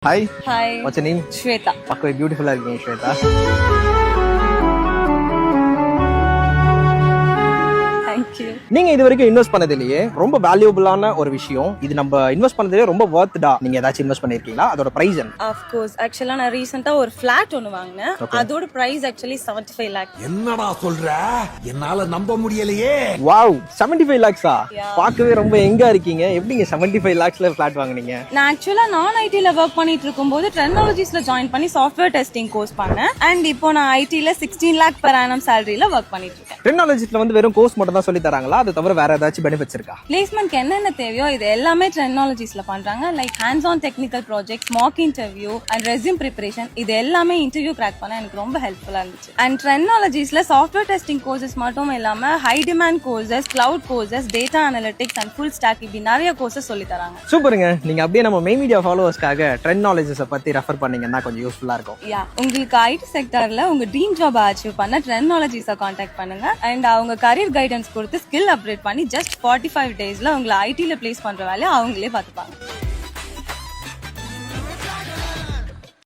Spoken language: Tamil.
Hi. Hi. What's your name? Shweta. Pakku beautiful ah irukeen Shweta. Thank you. நீங்க இது வரைக்கும் இன்வெஸ்ட் பண்ணதிலேயே ரொம்ப வேல்யூபிளான ஒரு விஷயம், இது நம்ம இன்வெஸ்ட் பண்ணதிலே ரொம்ப வர்த்டா நீங்க ஏதாச்சும் இன்வெஸ்ட் பண்ணிருக்கீங்களா? அதோட பிரைஸ் என்ன? Of course. Actually நான் ரீசன்ட்டா ஒரு ஃபிளாட் ஒன்னு வாங்குனேன். அதோட பிரைஸ் actually 75 lakhs. என்னடா சொல்ற? என்னால நம்ப முடியலையே. வாவ், 75 lakhs-ஆ? Yeah. பார்க்கவே ரொம்ப எங்கா இருக்கீங்க. எப்படிங்க 75 lakhsல ஃபிளாட் வாங்குனீங்க? நான் ஆக்சுவலா நான் ஐடில வர்க் பண்ணிட்டு இருக்கும்போது டெக்னாலஜிஸ்ல ஜாயின் பண்ணி சாஃப்ட்வேர் டெஸ்டிங் கோர்ஸ் பண்ணேன். அண்ட் இப்போ நான் ஐடில 16 lakh per annum சாலரியில வர்க் பண்ணிட்டு இருக்கேன். டெக்னாலஜிஸ்ல வந்து வெறும் கோர்ஸ் மட்டும் தான் சொல்லி தராங்களா? அது தவிர வேற ஏதாச்சும் பெனிஃபிட்ஸ் இருக்கா? பிளேஸ்மென்ட்க்கு என்னென்ன தேவையோ இது எல்லாமே டெக்னாலஜிஸ்ல பண்றாங்க. Like hands on technical projects, mock interview and resume preparation, இது எல்லாமே இன்டர்வியூ கிராக் பண்ண எனக்கு ரொம்ப ஹெல்ப்ஃபுல்லா இருந்துச்சு. அண்ட் டெக்னாலஜிஸ்ல சாஃப்ட்வேர் டெஸ்டிங் கோர்சஸ் மட்டும் இல்லாம high demand courses, cloud courses, data analytics and full stack, இப்படி நிறைய கோர்சஸ் சொல்லி தராங்க. சூப்பருங்க. நீங்க அப்படியே நம்ம மெய் மீடியா ஃபாலோவர்ஸ்க்காக டெக்னாலஜிஸை பத்தி ரெஃபர் பண்ணீங்கன்னா கொஞ்சம் யூஸ்ஃபுல்லா இருக்கும். யா, உங்களுக்கு ஐடி செக்டர்ல உங்க ட்ரீம் ஜாப் அச்சீவ் பண்ண டெக்னாலஜிஸை காண்டாக்ட் பண்ணுங்க. அண்ட் அவங்க கரியர் கைடன்ஸ் கொடுத்து ஸ்கில் அப்டேட் பண்ணி ஜஸ்ட் 45 daysல உங்களை ஐடில பிளேஸ் பண்ற வேலையை அவங்களே பார்த்துப்பாங்க.